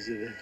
Elizabeth.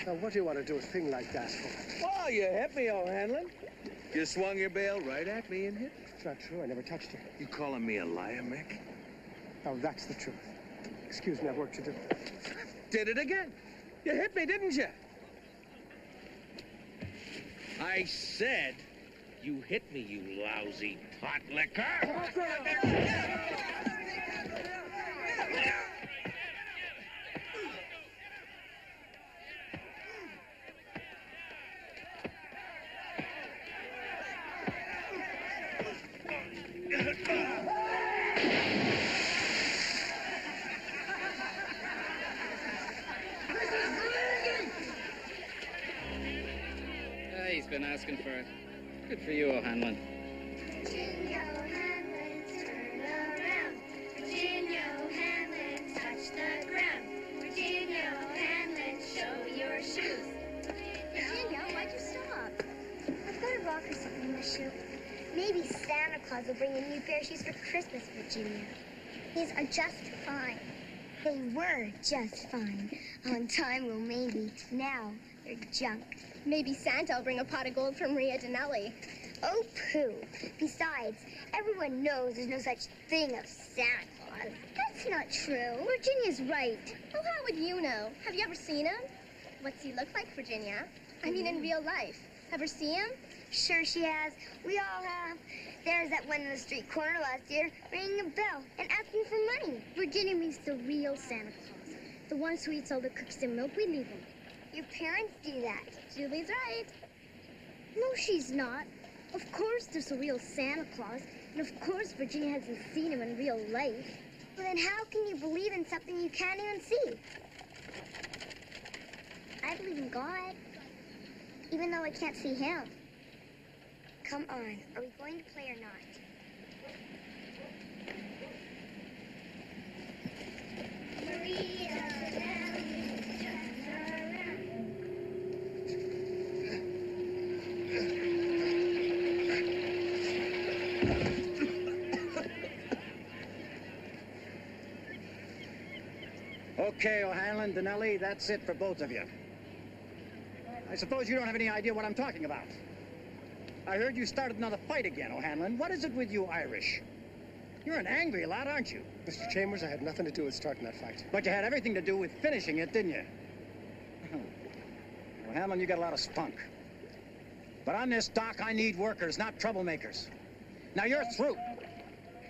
Now, what do you want to do a thing like that for? Well, you hit me, O'Hanlon. You swung your bail right at me and hit. It's not true. I never touched you. You calling me a liar, Mick? Now, that's the truth. Excuse me, I've work to do. Did it again. You hit me, didn't you? I said you hit me, you lousy pot licker. He's been asking for it. Good for you, O'Hanlon. Virginia O'Hanlon, turn around. Virginia O'Hanlon, touch the ground. Virginia O'Hanlon, show your shoes. Virginia, why'd you stop? I've got a rock or something in the shoe. Maybe Santa Claus will bring a new pair of shoes for Christmas, Virginia. These are just fine. They were just fine. On time, well, maybe. Now, they're junk. Maybe Santa will bring a pot of gold from Maria Dinelli. Oh, pooh. Besides, everyone knows there's no such thing as Santa Claus. That's not true. Virginia's right. Oh, how would you know? Have you ever seen him? What's he look like, Virginia? I mean, in real life. Ever see him? Sure she has. We all have. There's that one in the street corner last year ringing a bell and asking for money. Virginia means the real Santa Claus. The one who eats all the cookies and milk we leave him. Your parents do that. Julie's right. No, she's not. Of course there's a real Santa Claus, and of course Virginia hasn't seen him in real life. Well, then how can you believe in something you can't even see? I believe in God, even though I can't see him. Come on, are we going to play or not? Maria. Okay, O'Hanlon, Dinelli, that's it for both of you. I suppose you don't have any idea what I'm talking about. I heard you started another fight again, O'Hanlon. What is it with you Irish? You're an angry lad, aren't you? Mr. Chambers, I had nothing to do with starting that fight. But you had everything to do with finishing it, didn't you? O'Hanlon, you got a lot of spunk. But on this dock, I need workers, not troublemakers. Now, you're through.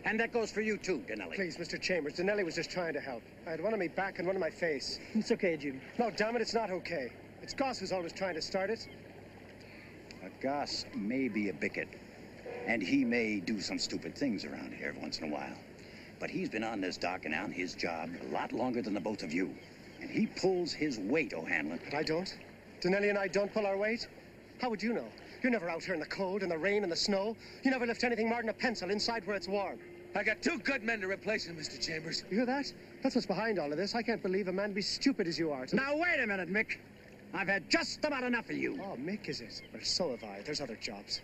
And that goes for you, too, Donnelly. Please, Mr. Chambers, Donnelly was just trying to help. I had one on my back and one on my face. It's okay, Jim. No, damn it, it's not okay. It's Goss who's always trying to start it. Goss may be a bigot, and he may do some stupid things around here once in a while. But he's been on this dock and on his job a lot longer than the both of you. And he pulls his weight, O'Hanlon. But I don't? Donnelly and I don't pull our weight? How would you know? You're never out here in the cold and the rain and the snow. You never lift anything more than a pencil inside where it's warm. I got 2 good men to replace him, Mr. Chambers. You hear that? That's what's behind all of this. I can't believe a man be stupid as you are. Now, wait a minute, Mick. I've had just about enough of you. Oh, Mick, is it? Well, so have I. There's other jobs.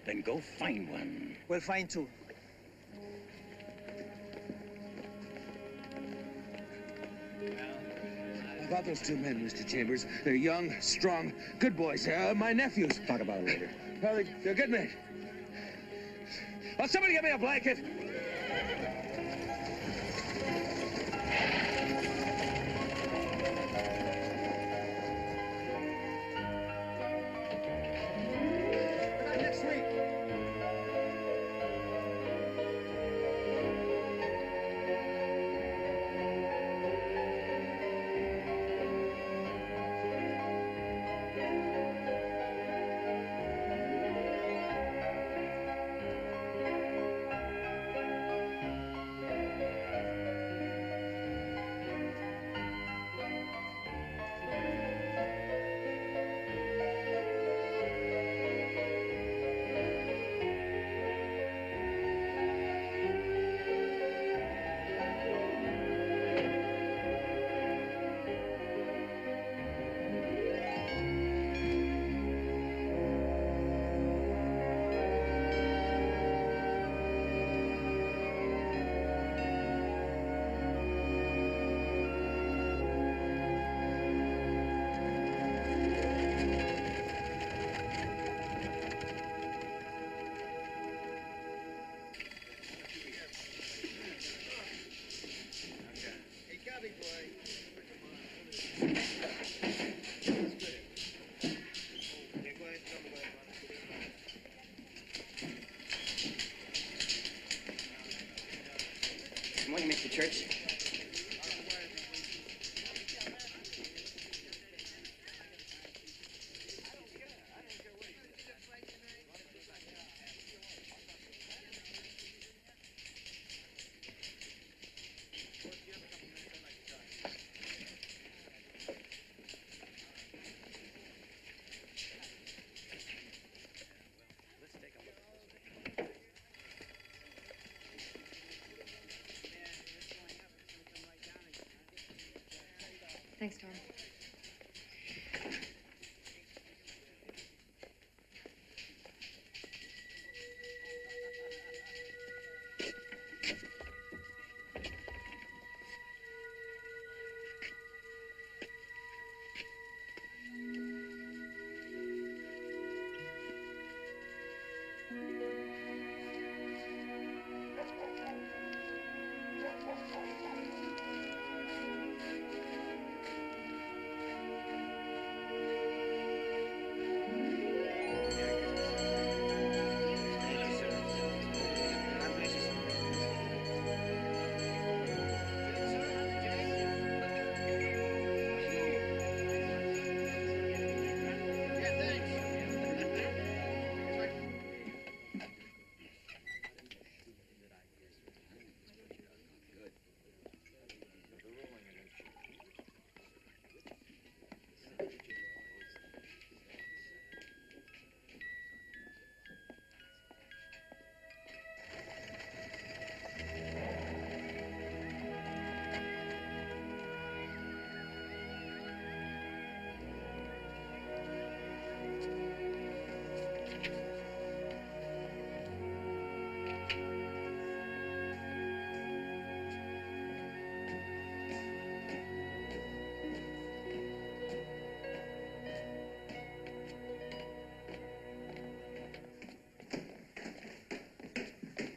Then go find one. We'll find 2. How about those 2 men, Mr. Chambers? They're young, strong, good boys. My nephews. Talk about it later. Well, they're good men. Oh, somebody get me a blanket. Next week. Good morning, Mr. Church. Thanks, Tom.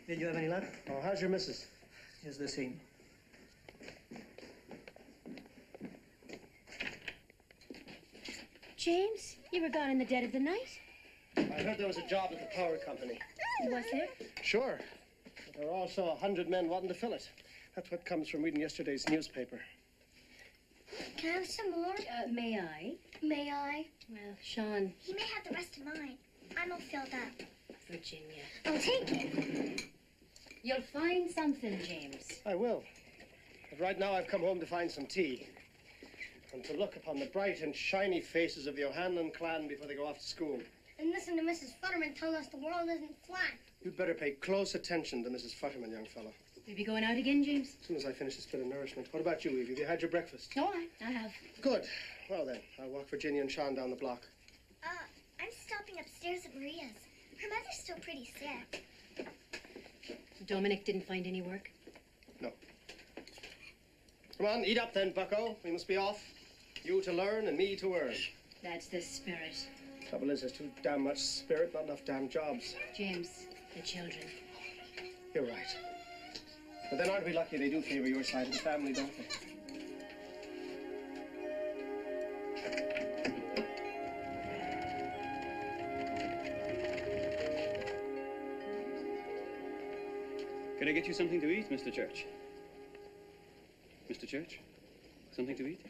Did you have any luck? Oh, how's your missus? Just the same. James, you were gone in the dead of the night. I heard there was a job at the power company. Was there? Sure. But there are also 100 men wanting to fill it. That's what comes from reading yesterday's newspaper. Can I have some more? May I? May I? Well, Sean, He may have the rest of mine. I'm all filled up. Virginia. I'll take it. You'll find something, James. I will. But right now I've come home to find some tea. And to look upon the bright and shiny faces of the O'Hanlon clan before they go off to school. And listen to Mrs. Futterman telling us the world isn't flat. You'd better pay close attention to Mrs. Futterman, young fellow. Will you be going out again, James? As soon as I finish this bit of nourishment. What about you, Evie? Have you had your breakfast? No, I have. Good. Well, then, I'll walk Virginia and Sean down the block. I'm stopping upstairs at Maria's. Her mother's still pretty sick. Dominic didn't find any work? No. Come on, eat up then, bucko. We must be off. You to learn and me to earn. That's the spirit. Trouble is, there's too damn much spirit, not enough damn jobs. James, the children. You're right. But then aren't we lucky they do favor your side of the family, don't they? Can I get you something to eat, Mr. Church? Mr. Church? Something to eat?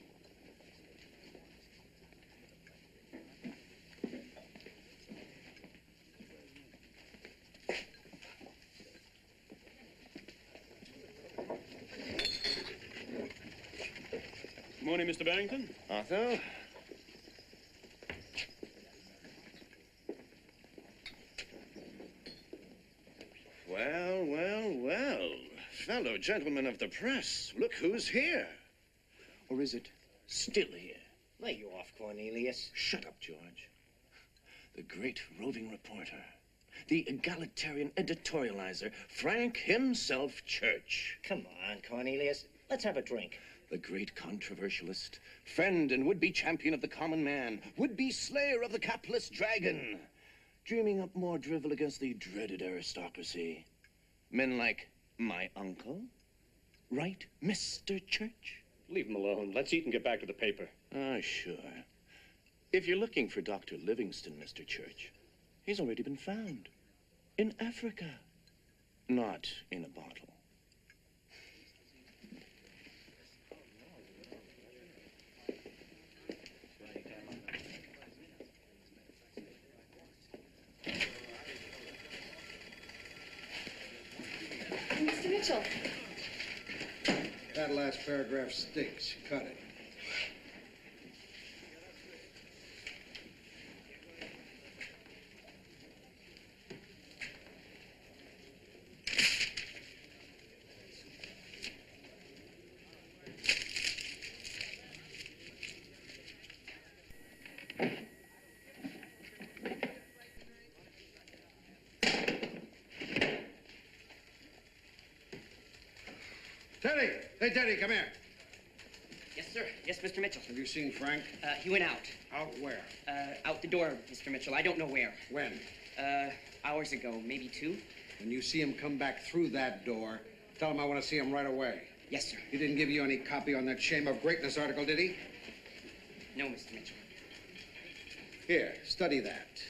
Morning, Mr. Barrington. Arthur? Well, well, well. Fellow gentlemen of the press, look who's here. Or is it still here? Lay you off, Cornelius. Shut up, George. The great roving reporter, the egalitarian editorializer, Frank himself Church. Come on, Cornelius. Let's have a drink. The great controversialist, friend and would-be champion of the common man, would-be slayer of the capitalist dragon, dreaming up more drivel against the dreaded aristocracy. Men like my uncle, right, Mr. Church? Leave him alone. Let's eat and get back to the paper. Ah, sure. If you're looking for Dr. Livingston, Mr. Church, he's already been found. In Africa. Not in a bottle. Mr. Mitchell. That last paragraph stinks. Cut it. Teddy! Hey, Teddy, come here. Yes, sir. Yes, Mr. Mitchell. Have you seen Frank? He went out. Out where? Out the door, Mr. Mitchell. I don't know where. When? Hours ago, maybe 2. When you see him come back through that door, tell him I want to see him right away. Yes, sir. He didn't give you any copy on that Shame of Greatness article, did he? No, Mr. Mitchell. Here, study that.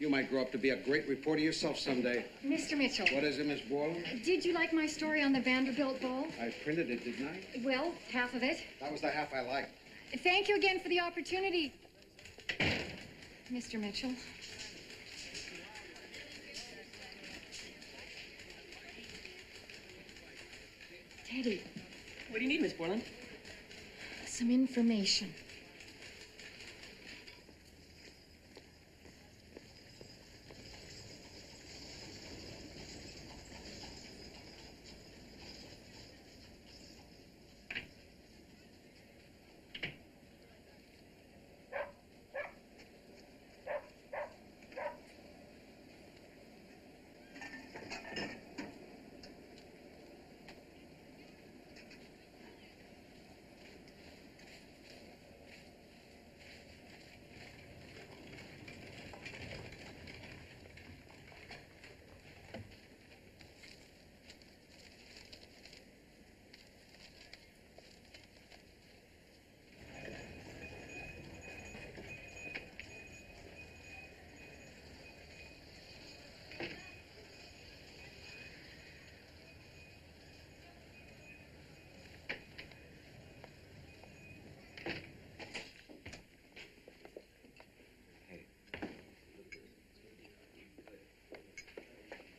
You might grow up to be a great reporter yourself someday. Mr. Mitchell. What is it, Miss Borland? Did you like my story on the Vanderbilt Bowl? I printed it, didn't I? Well, half of it. That was the half I liked. Thank you again for the opportunity, Mr. Mitchell. Teddy, What do you need, Miss Borland? some information.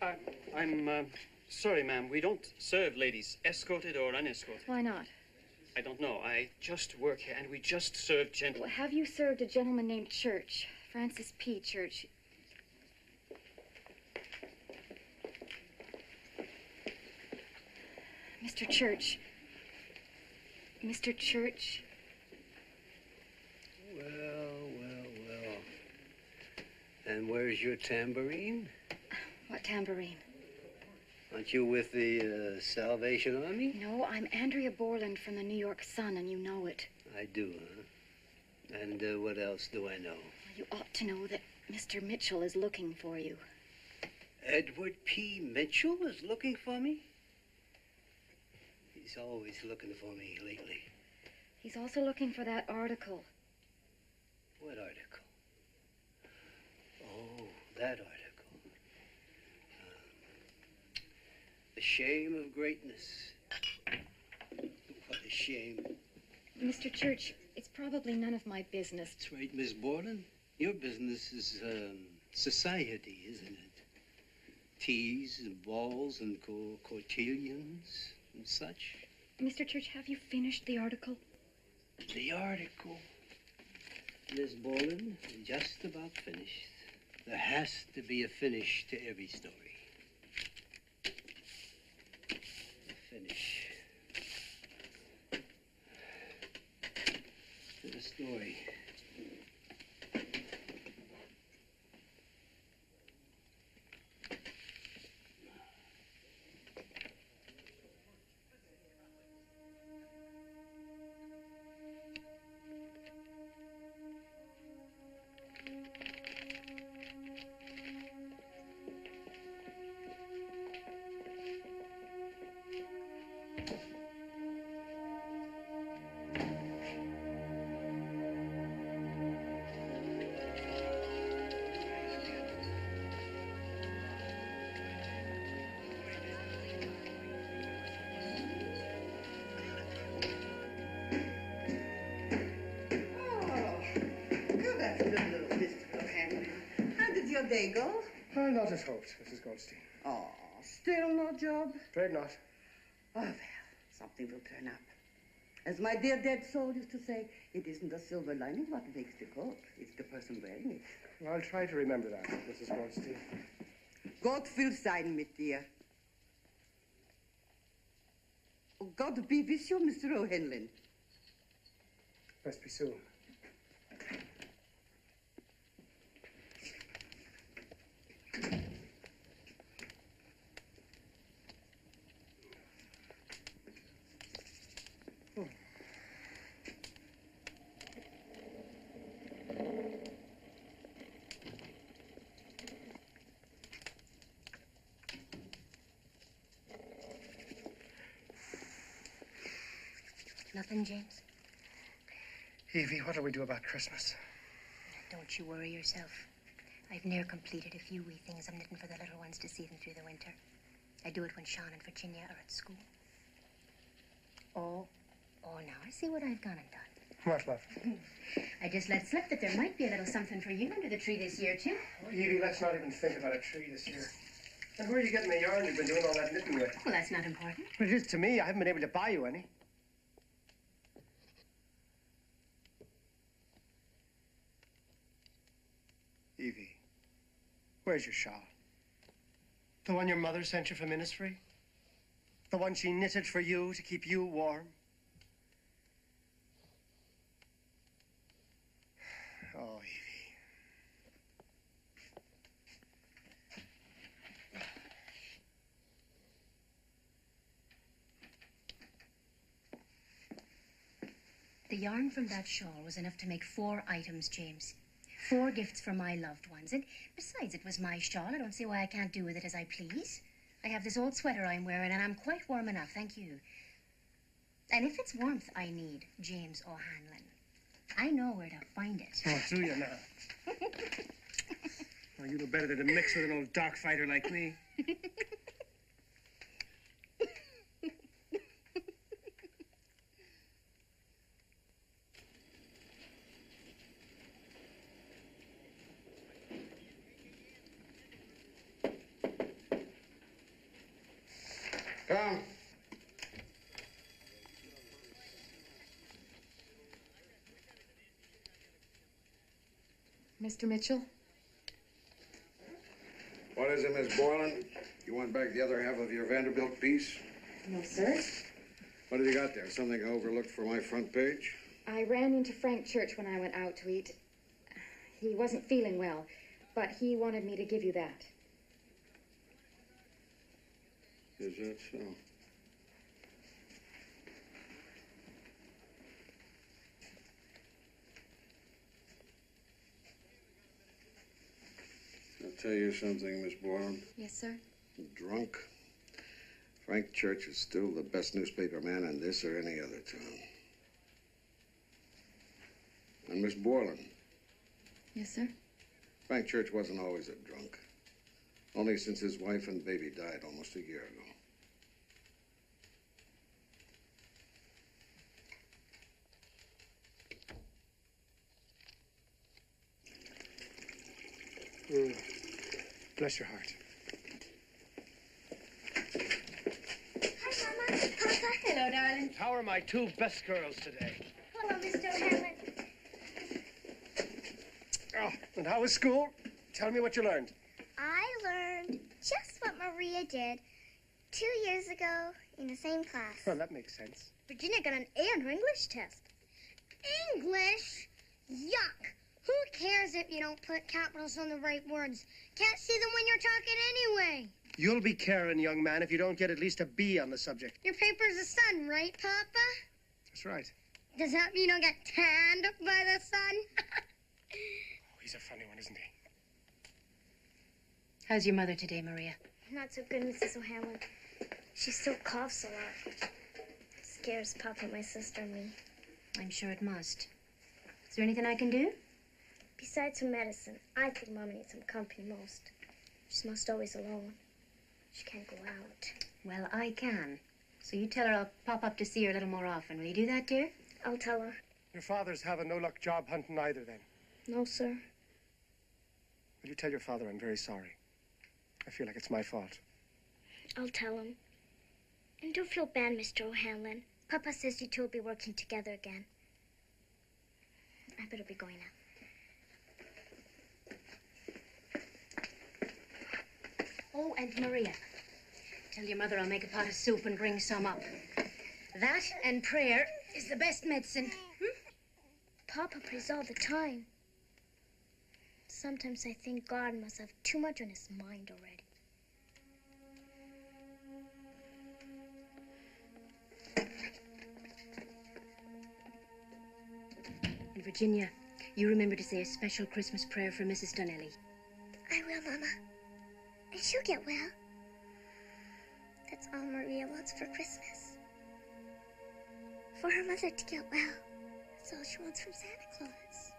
I'm sorry, ma'am. We don't serve ladies, escorted or unescorted. Why not? I don't know. I just work here, and we just serve gentlemen. Well, have you served a gentleman named Church? Francis P. Church. Mr. Church. Mr. Church. Well. And where's your tambourine? What tambourine? Aren't you with the Salvation Army? No, I'm Andrea Borland from the New York Sun, and you know it. I do, huh? And what else do I know? You ought to know that Mr. Mitchell is looking for you. Edward P. Mitchell is looking for me? He's always looking for me lately. He's also looking for that article. What article? Oh, that article. The shame of greatness. What a shame. Mr. Church, it's probably none of my business. That's right, Miss Borland. Your business is society, isn't it? Teas and balls and cotillions and such. Mr. Church, have you finished the article? The article? Miss Borland, just about finished. There has to be a finish to every story. A finish. To the story. Day go? Not as hoped, Mrs. Goldstein. Oh, still no job? Afraid not. Oh, well, something will turn up. As my dear dead soul used to say, it isn't the silver lining what makes the coat, it's the person wearing it. Well, I'll try to remember that, Mrs. Goldstein. God will sein mit dir. Oh, God be with you, Mr. O'Henlin. Must be soon. Nothing, James? Evie, what'll we do about Christmas? Don't you worry yourself. I've near completed a few wee things I'm knitting for the little ones to see them through the winter. I do it when Sean and Virginia are at school. Oh, now I see what I've gone and done. What, love? I just let slip that there might be a little something for you under the tree this year, too. Oh, Evie, let's not even think about a tree this year. And where are you getting the yarn you've been doing all that knitting with? Well, that's not important. Well, it is to me. I haven't been able to buy you any. Evie, where's your shawl? The one your mother sent you for ministry? The one she knitted for you to keep you warm? Oh, Evie. The yarn from that shawl was enough to make 4 items, James. 4 gifts for my loved ones. And besides, it was my shawl. I don't see why I can't do with it as I please. I have this old sweater I'm wearing, and I'm quite warm enough, thank you. And if it's warmth I need, James O'Hanlon, I know where to find it. Oh, do you now? Oh, you know better than to mix with an old dark fighter like me. Come. Mr. Mitchell? What is it, Miss Boylan? You want back the other half of your Vanderbilt piece? No, sir. What have you got there? Something I overlooked for my front page? I ran into Frank Church when I went out to eat. He wasn't feeling well, but he wanted me to give you that. Is that so? I'll tell you something, Miss Boylan. Yes, sir? Drunk. Frank Church is still the best newspaper man in this or any other town. And Miss Boylan, Yes, sir? Frank Church wasn't always a drunk. Only since his wife and baby died almost a year ago. Bless your heart. Hi, Mama. Papa. Hello, darling. How are my two best girls today? Hello, Mr. O'Hanlon. Oh, and how was school? Tell me what you learned. I learned just what Maria did 2 years ago in the same class. Well, that makes sense. Virginia got an A on her English test. English? Yuck. Who cares if you don't put capitals on the right words? Can't see them when you're talking anyway. You'll be caring, young man, if you don't get at least a B on the subject. Your paper's the sun, right, Papa? That's right. Does that mean I'll get tanned by the sun? Oh, he's a funny one, isn't he? How's your mother today, Maria? Not so good, Mrs. O'Hanlon. She still coughs a lot. It scares Papa, my sister, and me. I'm sure it must. Is there anything I can do? Besides some medicine, I think Mama needs some company most. She's most always alone. She can't go out. Well, I can. So you tell her I'll pop up to see her a little more often. Will you do that, dear? I'll tell her. Your father's having no luck job hunting either, then. No, sir. Will you tell your father I'm very sorry? I feel like it's my fault. I'll tell him. And don't feel bad, Mr. O'Hanlon. Papa says you two will be working together again. I better be going now. Oh, and Maria, tell your mother I'll make a pot of soup and bring some up. That and prayer is the best medicine. Papa prays all the time. Sometimes I think God must have too much on his mind already. And Virginia, you remember to say a special Christmas prayer for Mrs. Donnelly. I will, Mama. And she'll get well. That's all Maria wants for Christmas. For her mother to get well. That's all she wants from Santa Claus.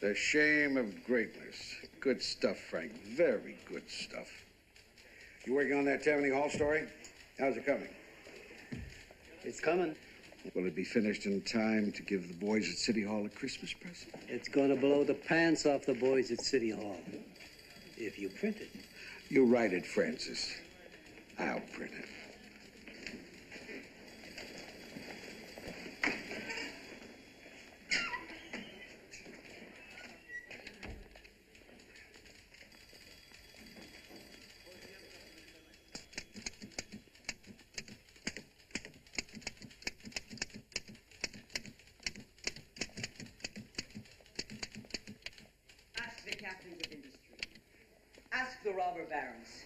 The shame of greatness. Good stuff, Frank. Very good stuff. You working on that Tammany Hall story? How's it coming? It's coming. Will it be finished in time to give the boys at City Hall a Christmas present? It's going to blow the pants off the boys at City Hall. If you print it. You write it, Francis. I'll print it. Ask the captains of industry. Ask the robber barons.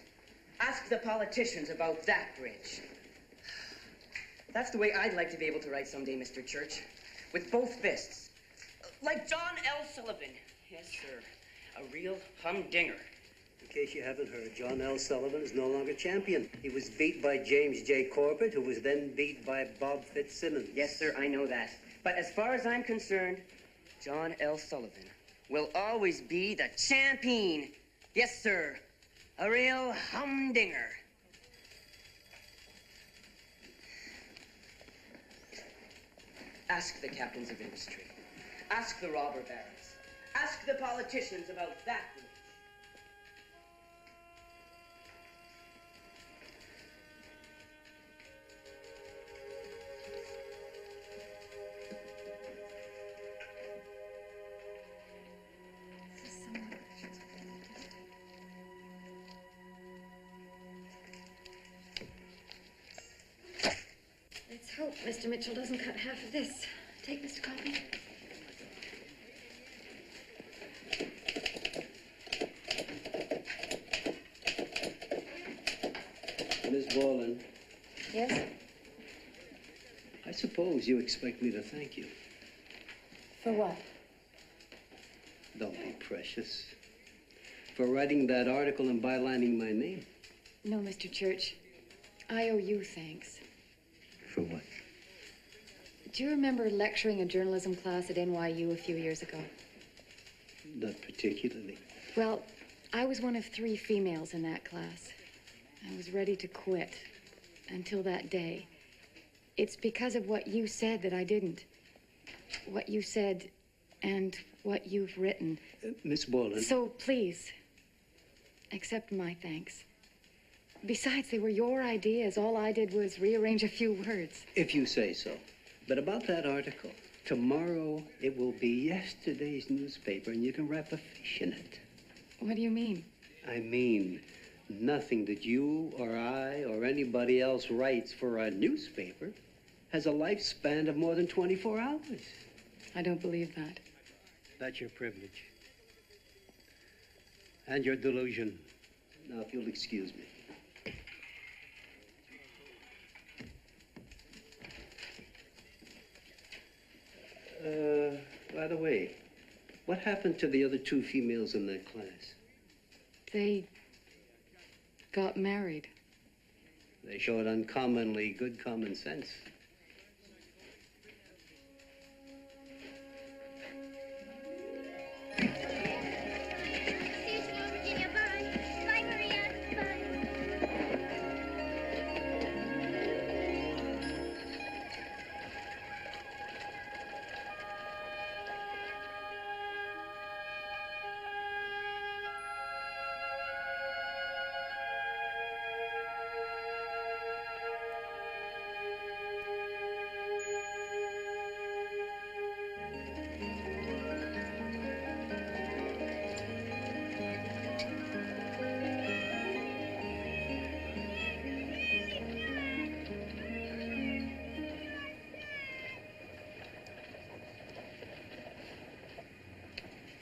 Ask the politicians about that bridge. That's the way I'd like to be able to write someday, Mr. Church. With both fists. Like John L. Sullivan. Yes, sir. A real humdinger. In case you haven't heard, John L. Sullivan is no longer champion. He was beat by James J. Corbett, who was then beat by Bob Fitzsimmons. Yes, sir, I know that. But as far as I'm concerned, John L. Sullivan will always be the champion. Yes, sir. A real humdinger. Ask the captains of industry. Ask the robber barons. Ask the politicians about that bridge. Let's hope Mr. Mitchell doesn't cut half of this. Take, Mr. Coffey. Miss Borland, Yes? I suppose you expect me to thank you. For what? Don't be precious. For writing that article and bylining my name. No, Mr. Church. I owe you thanks. For what? Do you remember lecturing a journalism class at NYU a few years ago? Not particularly. Well, I was one of 3 females in that class. I was ready to quit until that day. It's because of what you said that I didn't. What you said and what you've written. Miss Borland. So please, accept my thanks. Besides, they were your ideas. All I did was rearrange a few words. If you say so. But about that article, tomorrow it will be yesterday's newspaper and you can wrap a fish in it. What do you mean? I mean, nothing that you or I or anybody else writes for a newspaper has a lifespan of more than 24 hours. I don't believe that. That's your privilege. And your delusion. Now, if you'll excuse me. By the way, what happened to the other 2 females in that class? They got married. They showed uncommonly good common sense.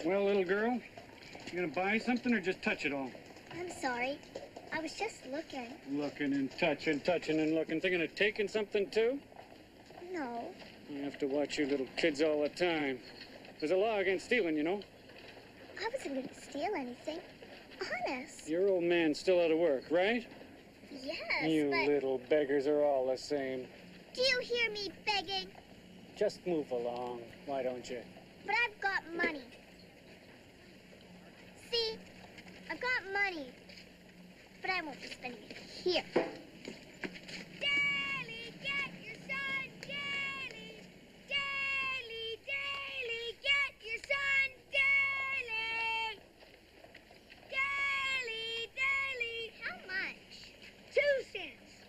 Well, little girl, you gonna buy something or just touch it all? I'm sorry. I was just looking. Looking and touching, touching and looking. Thinking of taking something too? No. I have to watch you little kids all the time. There's a law against stealing, you know. I wasn't going to steal anything. Honest. Your old man's still out of work, right? Yes, You but... little beggars are all the same. Do you hear me begging? Just move along, why don't you? But I've got money. See? I've got money. But I won't be spending it here. Daily, get your son, daily. Daily, daily, get your son, daily. Daily, daily. How much? 2 cents.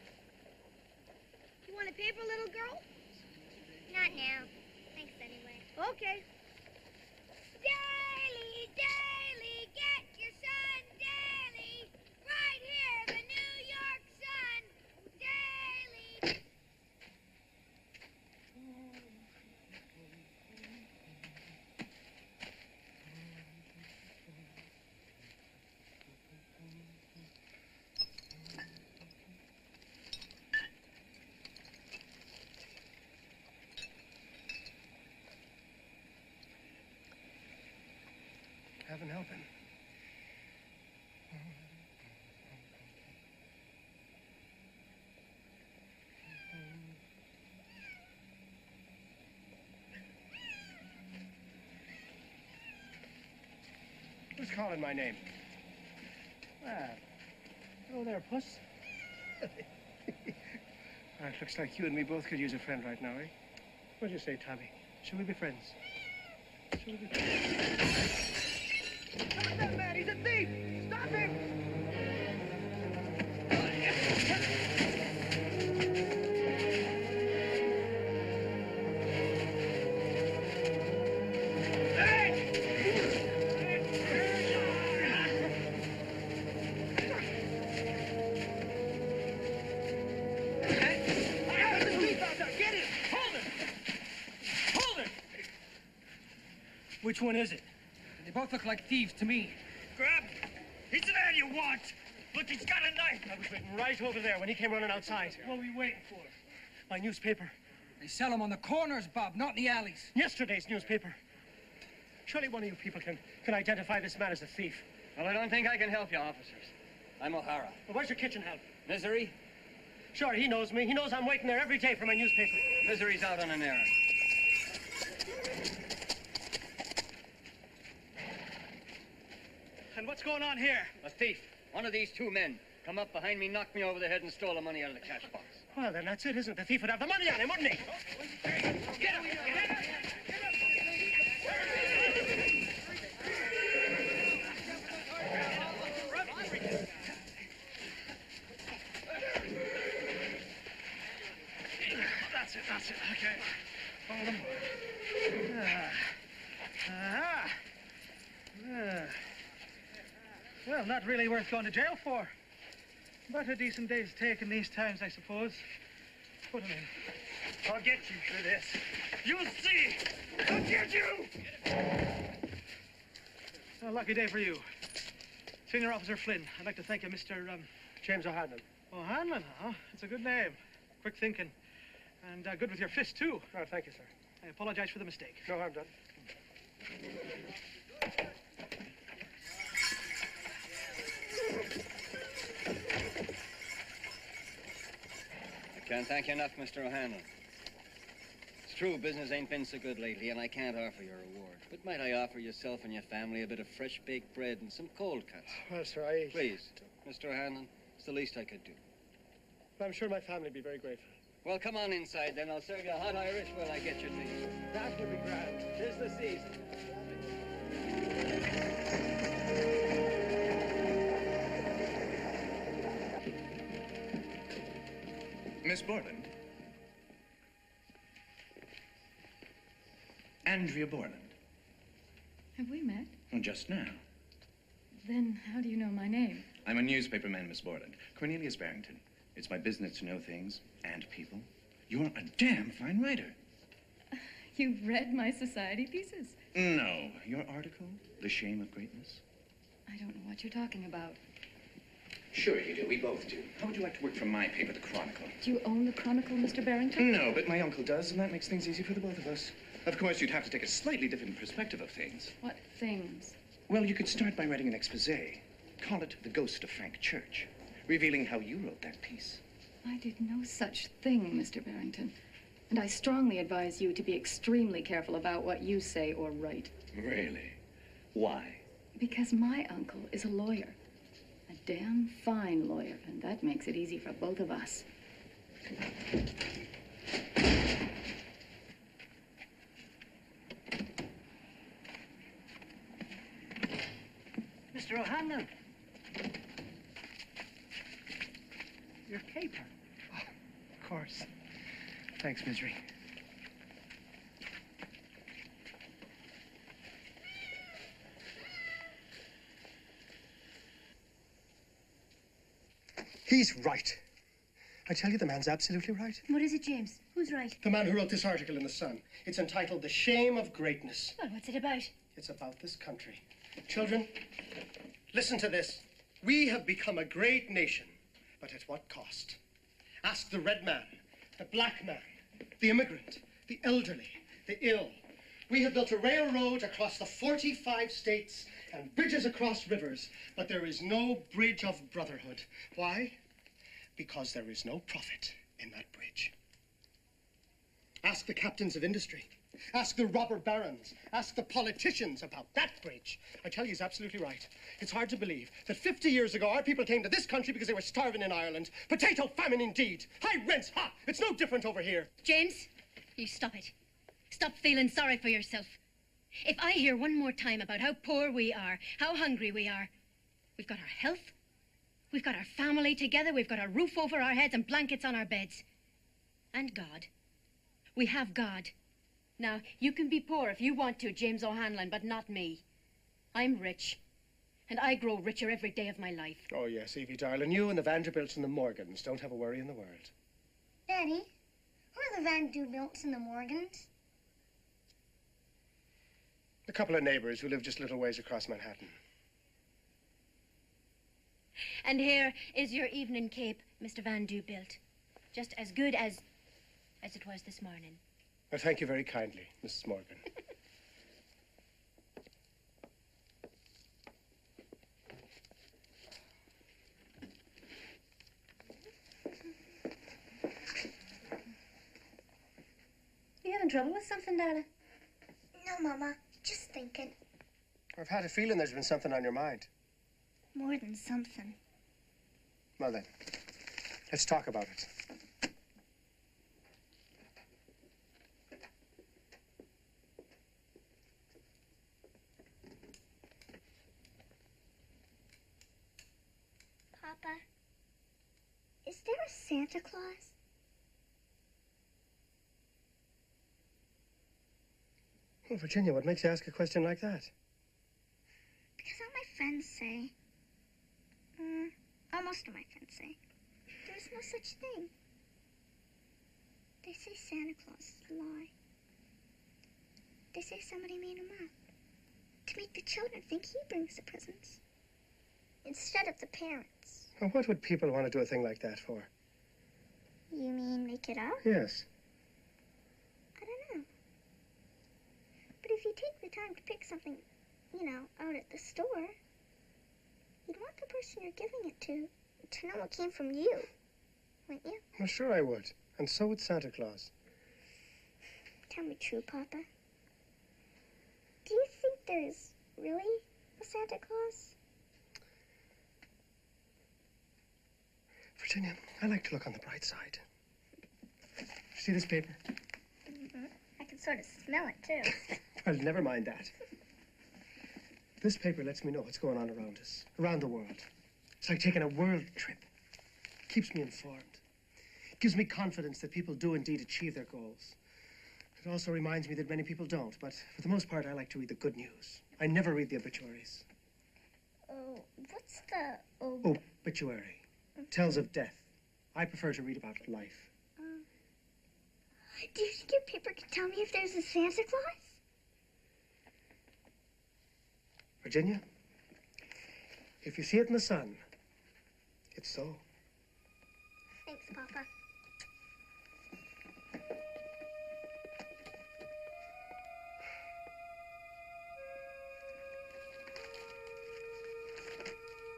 You want a paper, little girl? Not now. Thanks anyway. Okay. Daily, daily, get your son, daily. Right here, the New York Sun, daily. Heaven help him. Who's calling my name? Ah, hello there, Puss. It looks like you and me both could use a friend right now, eh? What do you say, Tommy? Shall we be friends? Stop that man! He's a thief! Stop him! Which one is it? They both look like thieves to me. Grab! He's the man you want! Look, he's got a knife! I was waiting right over there when he came running outside. What are we waiting for? My newspaper. They sell them on the corners, Bob, not in the alleys. Yesterday's newspaper. Surely one of you people can identify this man as a thief. Well, I don't think I can help you, officers. I'm O'Hara. Well, where's your kitchen help? Misery? Sure, he knows me. He knows I'm waiting there every day for my newspaper. Misery's out on an errand. And what's going on here? A thief. One of these two men come up behind me, knocked me over the head, and stole the money out of the cash box. Well, then that's it, isn't it? The thief would have the money on him, wouldn't he? Get him! Get him! That's it. Okay. Hold him. Well, not really worth going to jail for. But a decent day's take in these times, I suppose. Put him in. I'll get you for this. You'll see. I'll get you. A lucky day for you. Senior Officer Flynn, I'd like to thank you, Mr. James O'Hanlon. O'Hanlon, huh? It's a good name. Quick thinking. And good with your fist, too. Oh, thank you, sir. I apologize for the mistake. No harm done. I can't thank you enough, Mr. O'Hanlon. It's true, business ain't been so good lately, and I can't offer you a reward. But might I offer yourself and your family a bit of fresh baked bread and some cold cuts? Well, sir, Please, Mr. O'Hanlon, it's the least I could do. I'm sure my family would be very grateful. Well, come on inside, then. I'll serve you a hot Irish while I get your things. That would be grand. 'Tis the season. Miss Borland. Andrea Borland. Have we met? Well, just now. Then how do you know my name? I'm a newspaperman, Miss Borland. Cornelius Barrington. It's my business to know things and people. You're a damn fine writer. You've read my society pieces? No. Your article, The Shame of Greatness? I don't know what you're talking about. Sure you do. We both do. How would you like to work for my paper, The Chronicle? Do you own the Chronicle, Mr. Barrington? No, but my uncle does, and that makes things easy for the both of us. Of course, you'd have to take a slightly different perspective of things. What things? Well, you could start by writing an expose. Call it The Ghost of Frank Church, revealing how you wrote that piece. I did no such thing, Mr. Barrington. And I strongly advise you to be extremely careful about what you say or write. Really? Why? Because my uncle is a lawyer. A damn fine lawyer, and that makes it easy for both of us. Mr. O'Hanlon. Your paper. Oh, of course. Thanks, Misery. He's right. I tell you, the man's absolutely right. What is it, James? Who's right? The man who wrote this article in The Sun. It's entitled The Shame of Greatness. Well, what's it about? It's about this country. Children, listen to this. We have become a great nation, but at what cost? Ask the red man, the black man, the immigrant, the elderly, the ill. We have built a railroad across the 45 states and bridges across rivers, but there is no bridge of brotherhood. Why? Because there is no profit in that bridge. Ask the captains of industry. Ask the robber barons. Ask the politicians about that bridge. I tell you, he's absolutely right. It's hard to believe that 50 years ago, our people came to this country because they were starving in Ireland. Potato famine indeed. High rents, ha! It's no different over here. James, you stop it. Stop feeling sorry for yourself. If I hear one more time about how poor we are, how hungry we are, we've got our health, we've got our family together, we've got a roof over our heads and blankets on our beds. And God. We have God. Now, you can be poor if you want to, James O'Hanlon, but not me. I'm rich. And I grow richer every day of my life. Oh, yes, Evie, darling. You and the Vanderbilts and the Morgans don't have a worry in the world. Daddy, who are the Vanderbilts and the Morgans? A couple of neighbors who live just a little ways across Manhattan. And here is your evening cape, Mr. Vanderbilt. Just as good as it was this morning. Well, thank you very kindly, Mrs. Morgan. You having trouble with something, darling? No, Mama. Just thinking. I've had a feeling there's been something on your mind. More than something. Well, then, let's talk about it. Papa, is there a Santa Claus? Oh, Virginia, what makes you ask a question like that? Because all my friends say, most of my friends say, there's no such thing. They say Santa Claus is a lie. They say somebody made him up to make the children think he brings the presents instead of the parents. Well, what would people want to do a thing like that for? You mean make it up? Yes. I don't know. But if you take the time to pick something, out at the store, you'd want the person you're giving it to know it came from you, wouldn't you? Well, sure I would. And so would Santa Claus. Tell me true, Papa. Do you think there's really a Santa Claus? Virginia, I like to look on the bright side. See this paper? Mm-hmm. I can sort of smell it, too. Well, never mind that. This paper lets me know what's going on around us, around the world. It's like taking a world trip. Keeps me informed. Gives me confidence that people do indeed achieve their goals. It also reminds me that many people don't, but for the most part, I like to read the good news. I never read the obituaries. Oh, what's the Obituary. Tells of death. I prefer to read about life. Do you think your paper could tell me if there's a Santa Claus? Virginia, if you see it in the sun, it's so. Thanks, Papa.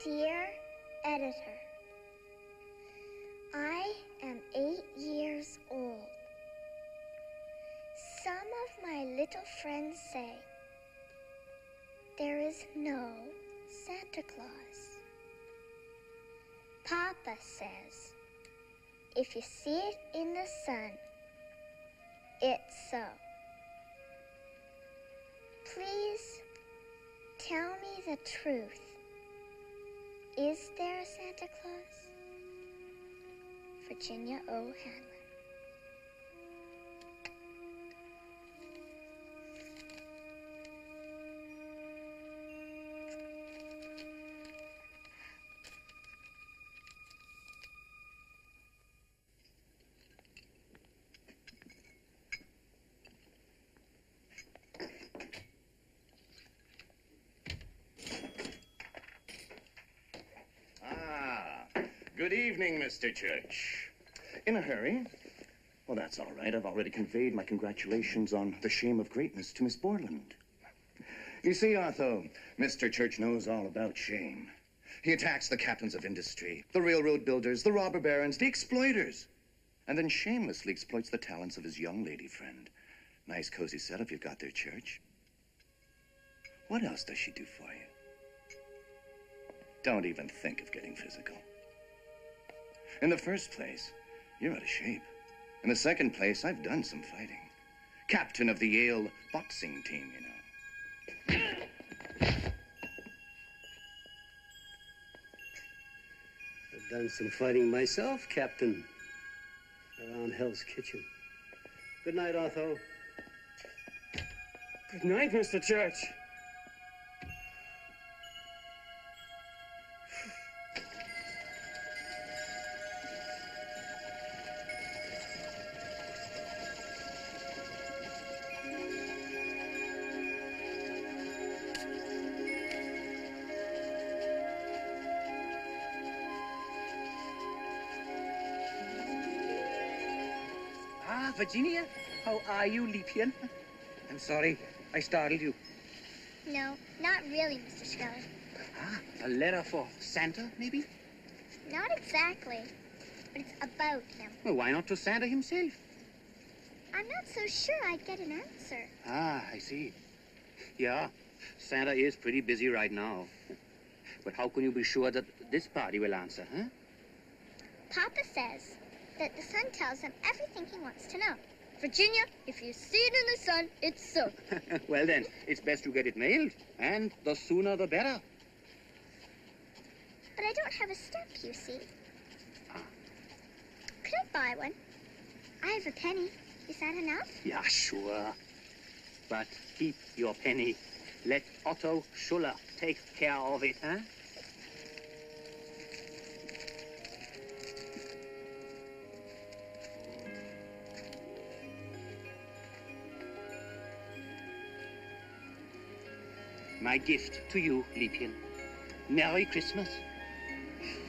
Dear Editor, I am 8 years old. Some of my little friends say there is no Santa Claus. Papa says if you see it in the sun, it's so. Please tell me the truth. Is there a Santa Claus? Virginia O. Hanlon. Good evening, Mr. Church. In a hurry? Well, that's all right. I've already conveyed my congratulations on the shame of greatness to Miss Borland. You see, Arthur, Mr. Church knows all about shame. He attacks the captains of industry, the railroad builders, the robber barons, the exploiters, and then shamelessly exploits the talents of his young lady friend. Nice, cozy setup you've got there, Church. What else does she do for you? Don't even think of getting physical. In the first place, you're out of shape. In the second place, I've done some fighting. Captain of the Yale boxing team, you know. I've done some fighting myself, Captain, around Hell's Kitchen. Good night, Otho. Good night, Mr. Church. Ah, Virginia, how are you, Liebchen? I'm sorry, I startled you. No, not really, Mr. Scully. Ah, a letter for Santa, maybe? Not exactly, but it's about him. Well, why not to Santa himself? I'm not so sure I'd get an answer. Ah, I see. Yeah, Santa is pretty busy right now. But how can you be sure that this party will answer, huh? Papa says that the sun tells him everything he wants to know. Virginia, if you see it in the sun, it's so. Well then, it's best to get it mailed, and the sooner the better. But I don't have a stamp, you see. Ah. Could I buy one? I have a penny. Is that enough? Yeah, sure. But keep your penny. Let Otto Schuller take care of it, huh? My gift to you, Liebchen. Merry Christmas.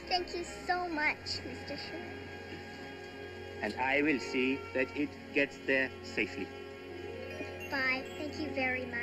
Thank you so much, Mr. Schuller. And I will see that it gets there safely. Bye. Thank you very much.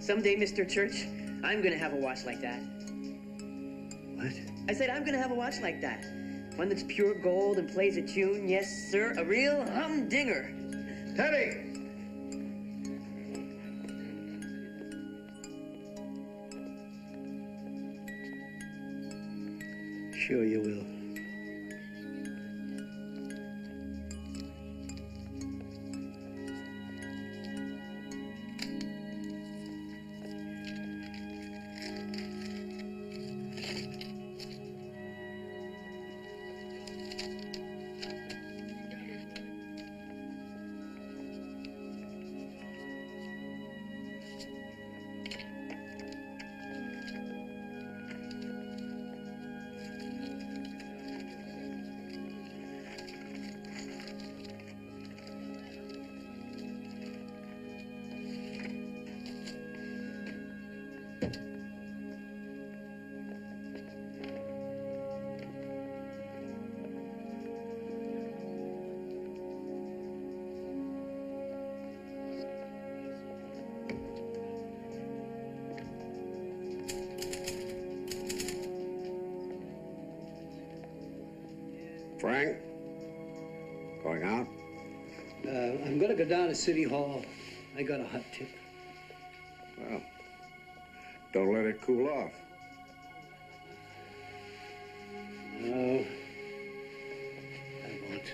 Someday, Mr. Church, I'm gonna have a watch like that. What? I said I'm gonna have a watch like that. One that's pure gold and plays a tune. Yes, sir, a real humdinger. Teddy! Sure you will. Frank? Going out? I'm gonna go down to City Hall. I got a hot tip. Well, don't let it cool off. No, I won't.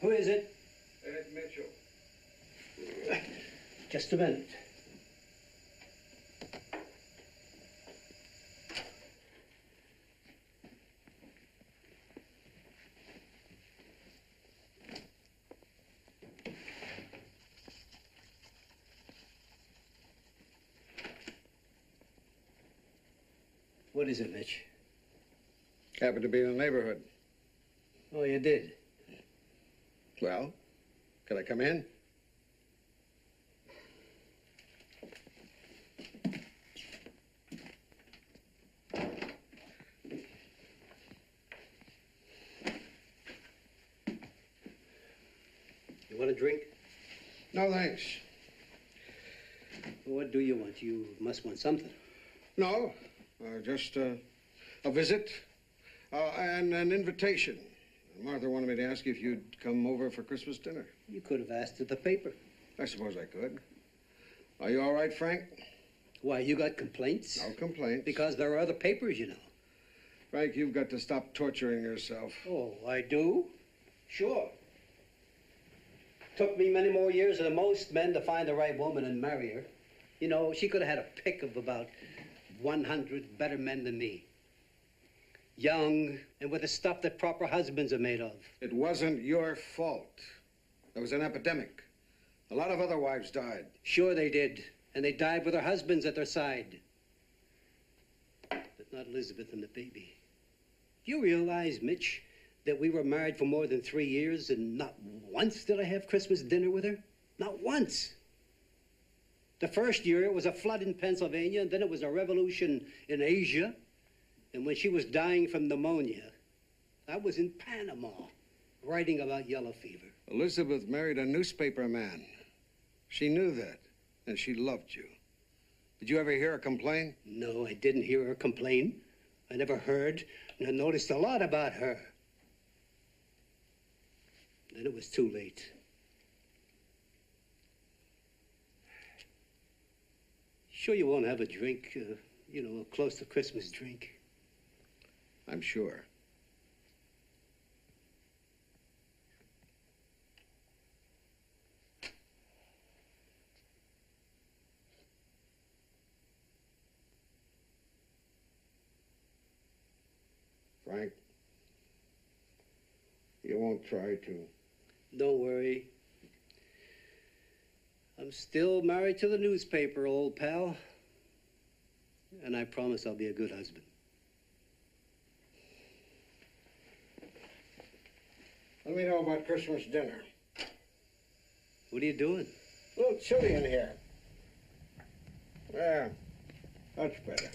Who is it? Ed Mitchell. Just a minute. What is it, Mitch? Happened to be in the neighborhood. Oh, you did? Well, can I come in? You want a drink? No, thanks. What do you want? You must want something. No, just a visit and an invitation. Martha wanted me to ask you if you'd come over for Christmas dinner. You could have asked at the paper. I suppose I could. Are you all right, Frank? Why, you got complaints? No complaints. Because there are other papers, you know. Frank, you've got to stop torturing yourself. Oh, I do? Sure. Took me many more years than most men to find the right woman and marry her. You know, she could have had a pick of about 100 better men than me. Young and with the stuff that proper husbands are made of. It wasn't your fault. There was an epidemic. A lot of other wives died. Sure they did. And they died with their husbands at their side. But not Elizabeth and the baby. Do you realize, Mitch, that we were married for more than 3 years and not once did I have Christmas dinner with her? Not once. The first year it was a flood in Pennsylvania, and then it was a revolution in Asia. And when she was dying from pneumonia, I was in Panama writing about yellow fever. Elizabeth married a newspaper man. She knew that, and she loved you. Did you ever hear her complain? No, I didn't hear her complain. I never heard, and I noticed a lot about her. Then it was too late. Sure you won't have a drink, you know, a close to Christmas drink? I'm sure. Frank, you won't try to. Don't worry. I'm still married to the newspaper, old pal. And I promise I'll be a good husband. Let me know about Christmas dinner. What are you doing? A little chilly in here. Yeah, that's better.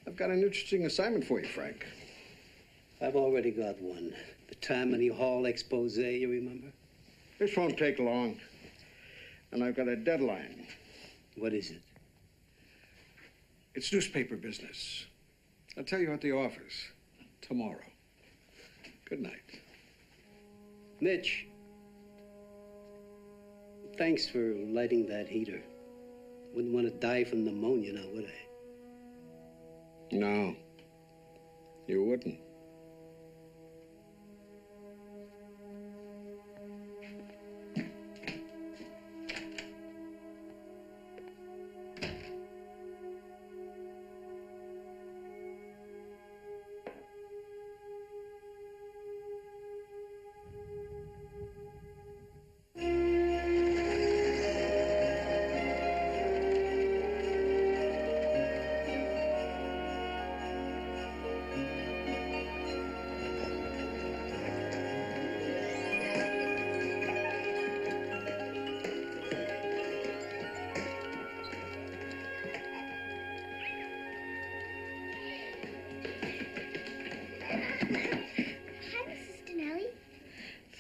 I've got an interesting assignment for you, Frank. I've already got one. The Tammany Hall expose, you remember? This won't take long. And I've got a deadline. What is it? It's newspaper business. I'll tell you at the office tomorrow. Good night. Mitch, thanks for lighting that heater. Wouldn't want to die from pneumonia now, would I? No, you wouldn't.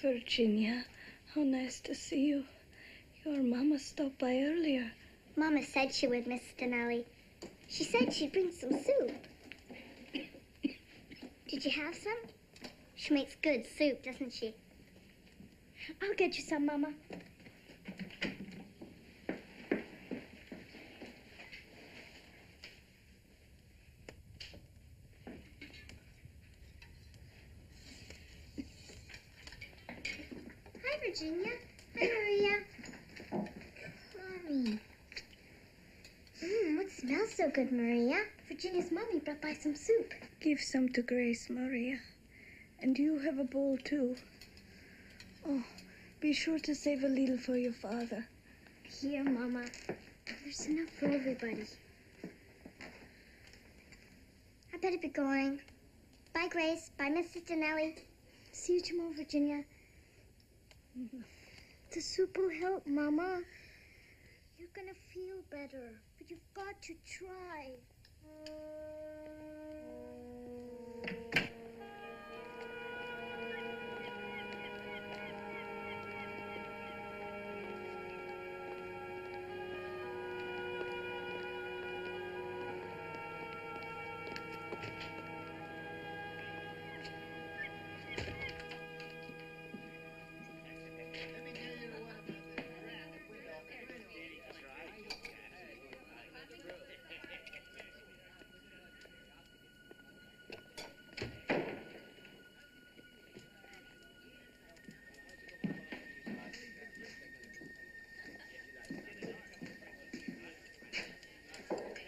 Virginia, how nice to see you. Your Mama stopped by earlier. Mama said she would, Miss Stinelli. She said she'd bring some soup. Did you have some? She makes good soup, doesn't she? I'll get you some, Mama. Virginia. Hi, Maria. Mommy. What smells so good, Maria? Virginia's mommy brought by some soup. Give some to Grace, Maria. And you have a bowl, too. Oh, be sure to save a little for your father. Here, Mama. There's enough for everybody. I better be going. Bye, Grace. Bye, Mrs. Donnelly. See you tomorrow, Virginia. The soup will help, Mama. You're gonna feel better, but you've got to try.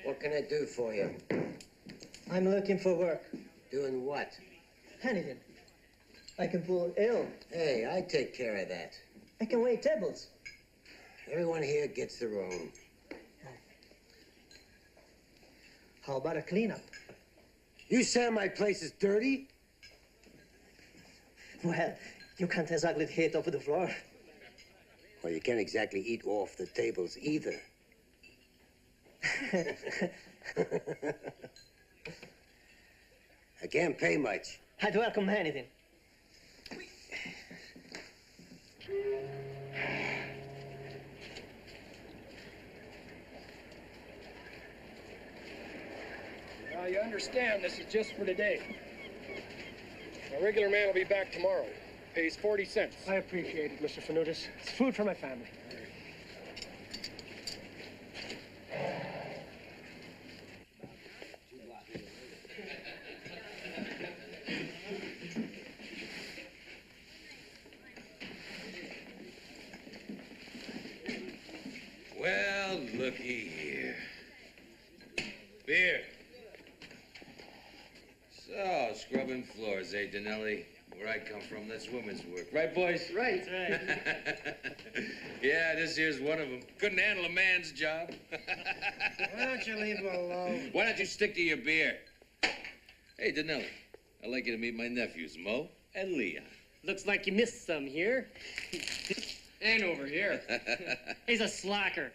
What can I do for you? I'm looking for work. Doing what? Anything. I can pull ale. Hey, I take care of that. I can wait tables. Everyone here gets their own. How about a cleanup? You say my place is dirty? Well, you can't exactly hit off the floor. Well, you can't exactly eat off the tables either. I can't pay much. I'd welcome anything. Now, you understand this is just for today. My regular man will be back tomorrow. Pays 40 cents. I appreciate it, Mr. Fanutis. It's food for my family. Well, looky here. Beer. So, scrubbing floors, eh, Donnelly? Where I come from, that's women's work. Right, boys? Right, right. Yeah, this here's one of them. Couldn't handle a man's job. Why don't you leave him alone? Why don't you stick to your beer? Hey, Donnelly, I'd like you to meet my nephews, Mo and Leon. Looks like you missed some here. And over here. He's a slacker.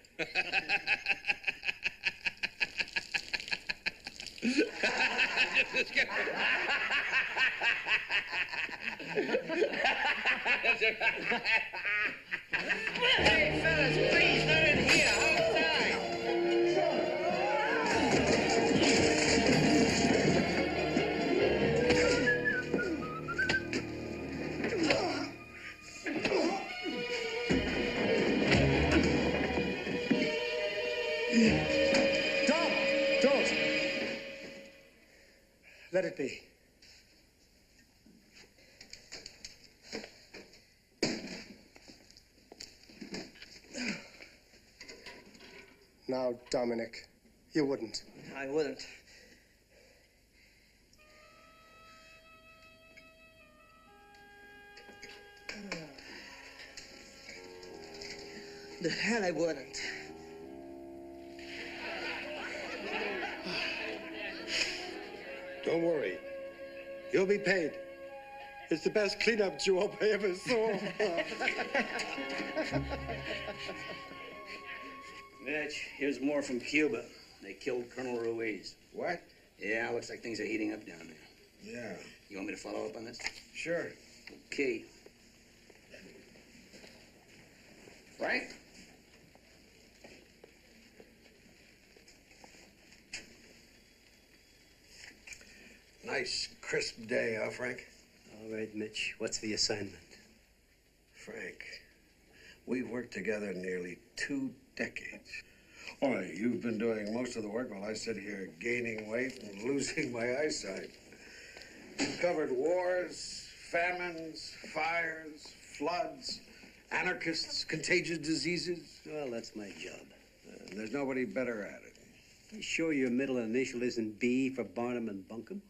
Hey, fellas, please, not in here. Outside. Don't! Let it be. Now, Dominic, you wouldn't. I wouldn't. The hell I wouldn't. Don't worry. You'll be paid. It's the best cleanup job I ever saw. Mitch, here's more from Cuba. They killed Colonel Ruiz. What? Yeah, looks like things are heating up down there. Yeah. You want me to follow up on this? Sure. Okay. Frank? Nice, crisp day, huh, Frank? All right, Mitch. What's the assignment? Frank, we've worked together nearly 2 decades. Only you've been doing most of the work while I sit here gaining weight and losing my eyesight. You've covered wars, famines, fires, floods, Anarchists, contagious diseases. Well, that's my job. And there's nobody better at it. You sure your middle initial isn't B for Barnum and Bunkum?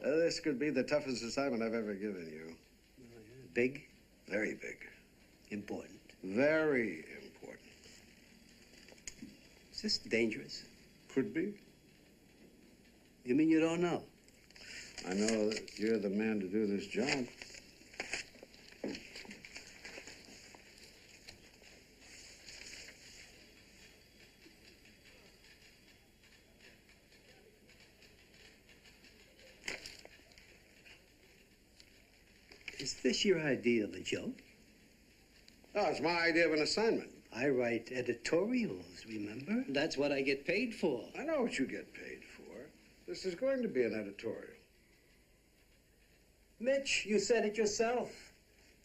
This could be the toughest assignment I've ever given you. Big? Very big. Important. Very important. Is this dangerous? Could be. You mean you don't know? I know that you're the man to do this job. Is this your idea of a joke? Oh, it's my idea of an assignment. I write editorials, remember? That's what I get paid for. I know what you get paid for. This is going to be an editorial. Mitch, you said it yourself.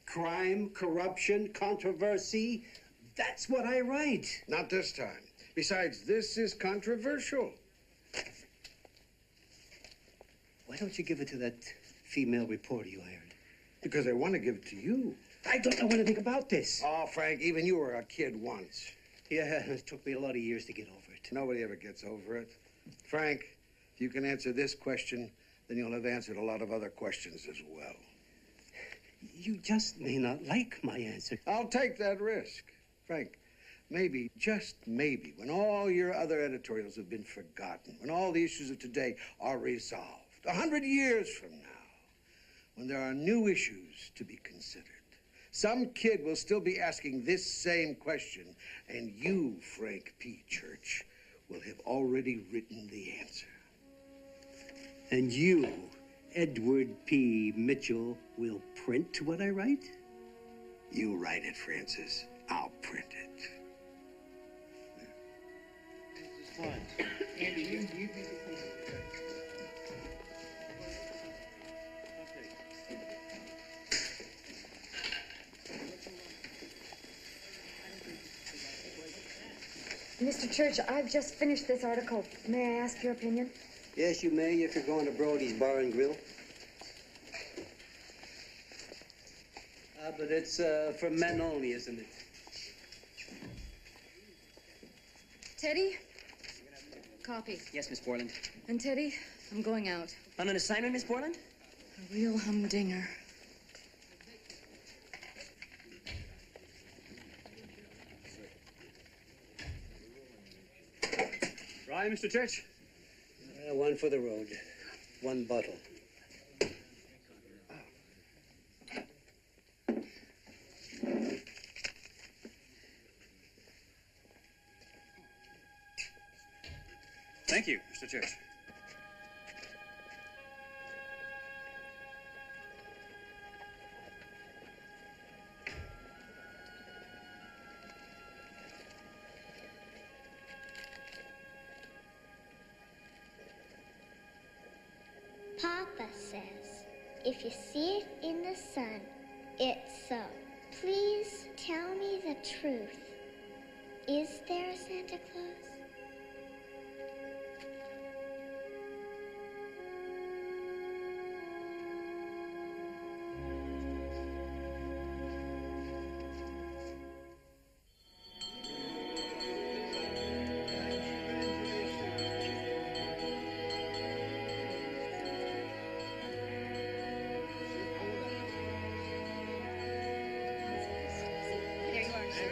Crime, corruption, controversy. That's what I write. Not this time. Besides, this is controversial. Why don't you give it to that female reporter you hired? Because I want to give it to you. I don't know anything about this. Oh, Frank, even you were a kid once. Yeah, it took me a lot of years to get over it. Nobody ever gets over it. Frank, if you can answer this question, then you'll have answered a lot of other questions as well. You just may not like my answer. I'll take that risk. Frank, maybe, just maybe, when all your other editorials have been forgotten, when all the issues of today are resolved, 100 years from now, when there are new issues to be considered, some kid will still be asking this same question, and you, Frank P. Church, will have already written the answer. And you, Edward P. Mitchell, will print what I write? You write it, Francis. I'll print it. This is fine. Andy, you be the Mr. Church, I've just finished this article. May I ask your opinion? Yes, you may, if you're going to Brody's Bar and Grill. But it's for men only, isn't it? Teddy? Copy. Yes, Miss Borland. And Teddy, I'm going out. On an assignment, Miss Borland? A real humdinger. Dry, Mr. Church? One for the road. One bottle. Thank you, Mr. Church. Papa says, if you see it in the sun, it's so. Please tell me the truth. Is there a Santa Claus? There you are, sir.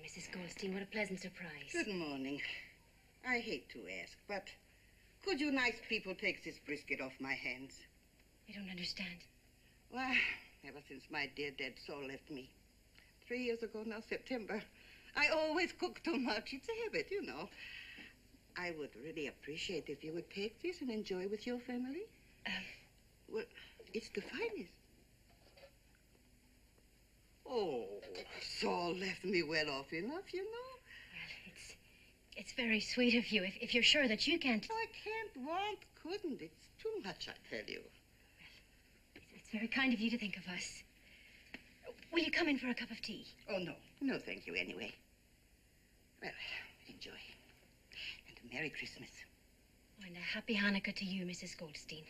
Mrs. Goldstein, what a pleasant surprise. Good morning. I hate to ask, but could you nice people take this brisket off my hands? I don't understand. Well, ever since my dear dead soul left me, 3 years ago now, September, I always cook too much. It's a habit, you know. I would really appreciate if you would take this and enjoy with your family. Well, it's the finest. Oh, Saul left me well off enough, you know. Well, it's very sweet of you, if you're sure that you can't... I can't, won't, couldn't. It's too much, I tell you. It's very kind of you to think of us. Will you come in for a cup of tea? Oh, no. No, thank you, anyway. Well, enjoy. And a Merry Christmas. Oh, and a Happy Hanukkah to you, Mrs. Goldstein.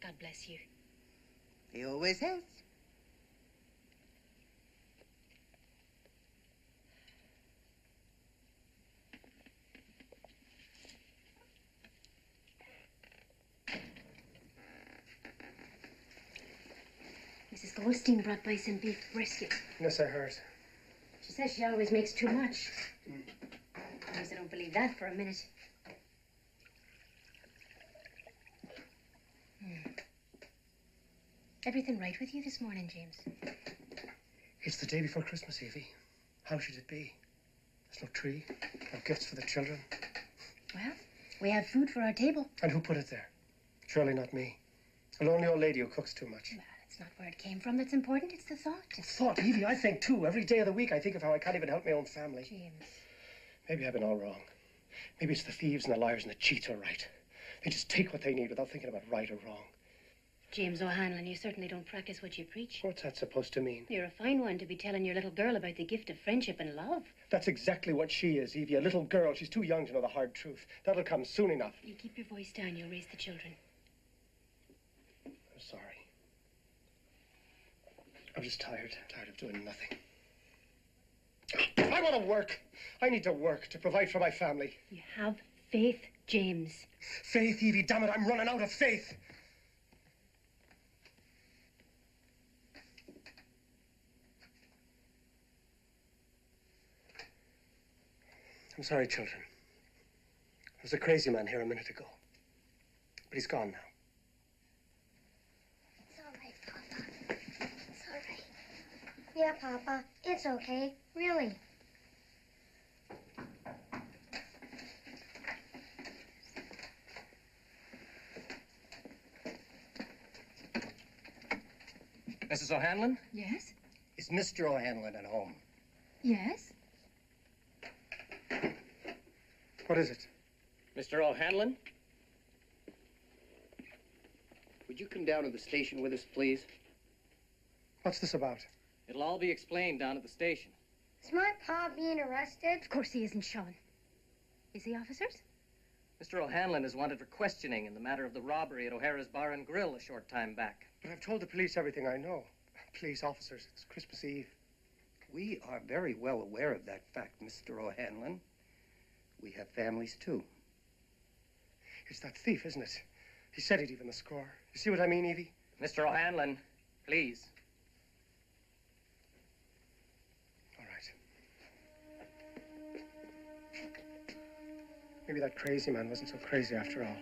God bless you. He always has. Mrs. Goldstein brought by some beef brisket. Yes, I heard. She says she always makes too much. Of course, I don't believe that for a minute. Everything right with you this morning, James? It's the day before Christmas, Evie. How should it be? There's no tree, no gifts for the children. Well, we have food for our table. And who put it there? Surely not me. A lonely old lady who cooks too much. Well, it's not where it came from that's important. It's the thought. Thought, Evie, I think too. Every day of the week I think of how I can't even help my own family. James. Maybe I've been all wrong. Maybe it's the thieves and the liars and the cheats who are right. They just take what they need without thinking about right or wrong. James O'Hanlon, you certainly don't practice what you preach. What's that supposed to mean? You're a fine one to be telling your little girl about the gift of friendship and love. That's exactly what she is, Evie. A little girl. She's too young to know the hard truth. That'll come soon enough. You keep your voice down. You'll raise the children. I'm sorry. I'm just tired of doing nothing. I want to work. I need to work to provide for my family. You have faith, James. Faith, Evie, damn it, I'm running out of faith. I'm sorry, children. There was a crazy man here a minute ago. But he's gone now. It's all right, Papa. It's all right. Yeah, Papa. It's okay. Really. Mrs. O'Hanlon? Yes? Is Mr. O'Hanlon at home? Yes? What is it? Mr. O'Hanlon? Would you come down to the station with us, please? What's this about? It'll all be explained down at the station. Is my pa being arrested? Of course he isn't, Sean. Is he, officers? Mr. O'Hanlon is wanted for questioning in the matter of the robbery at O'Hara's Bar and Grill a short time back. But I've told the police everything I know. Please, officers, it's Christmas Eve. We are very well aware of that fact, Mr. O'Hanlon. We have families, too. It's that thief, isn't it? He said he'd even the score. You see what I mean, Evie? Mr. O'Hanlon, please. All right. Maybe that crazy man wasn't so crazy after all.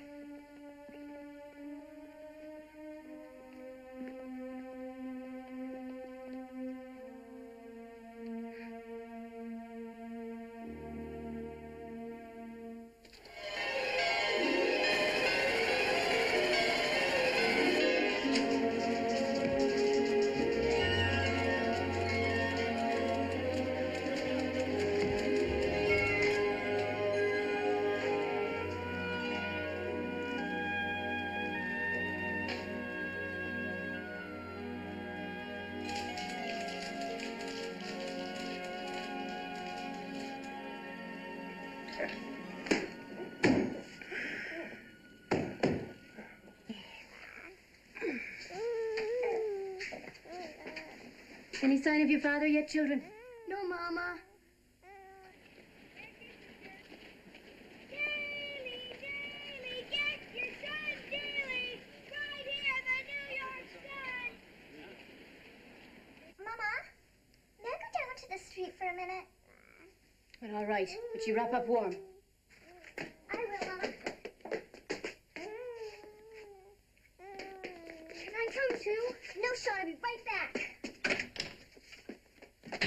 Any sign of your father yet, children? No, Mama. Mama, may I go down to the street for a minute? Well, all right, but you wrap up warm. I will, Mama. Can I come too? No, son, I'll be right back. I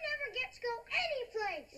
never get to go anyplace.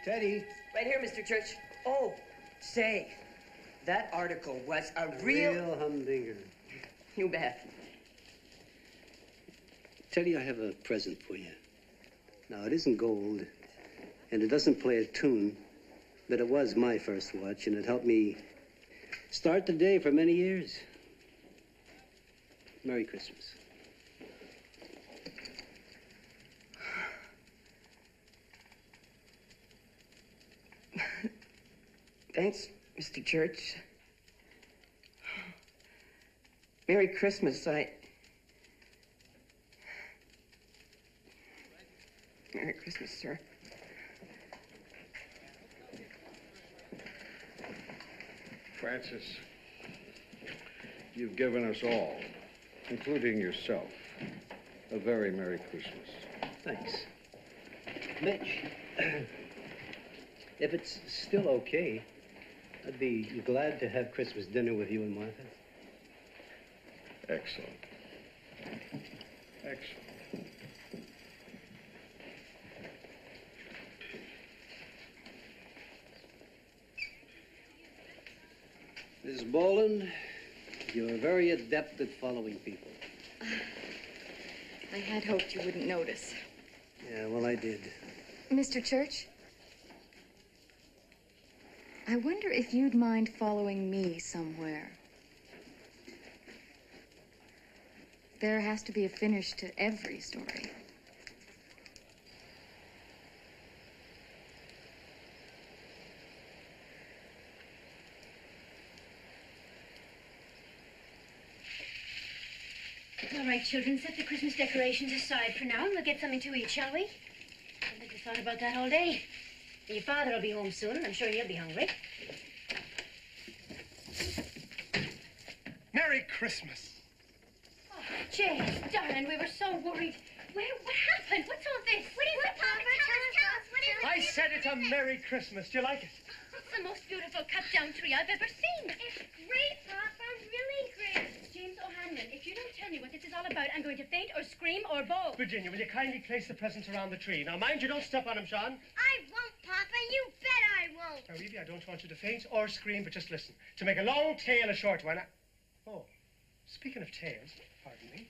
Teddy. Right here, Mr. Church. Oh, say, that article was a real humdinger. You bet. Teddy, I have a present for you. Now, it isn't gold, and it doesn't play a tune, but it was my first watch, and it helped me start the day for many years. Merry Christmas. Thanks, Mr. Church. Merry Christmas. Merry Christmas, sir. Francis, you've given us all, including yourself, a very Merry Christmas. Thanks. Mitch, if it's still okay, I'd be glad to have Christmas dinner with you and Martha. Excellent. Excellent. Miss Boland, you're very adept at following people. I had hoped you wouldn't notice. Yeah, well, I did. Mr. Church, I wonder if you'd mind following me somewhere. There has to be a finish to every story. All right, children, set the Christmas decorations aside for now, and we'll get something to eat, shall we? I bet you thought about that all day. Your father will be home soon, and I'm sure he'll be hungry. Merry Christmas. Oh, James, darling, we were so worried. What happened? What's all this? What is it, Papa? Tell us. What is it? I said it's a Merry Christmas. Do you like it? It's the most beautiful cut-down tree I've ever seen. It's great, Papa. Really great. James O'Hanlon, if you don't tell me what this is all about, I'm going to faint or scream or both. Virginia, will you kindly place the presents around the tree? Now, mind you don't step on them, Sean. I won't, Papa. You bet I won't. Now, Evie, I don't want you to faint or scream, but just listen. To make a long tale a short one, Oh, speaking of tales, pardon me.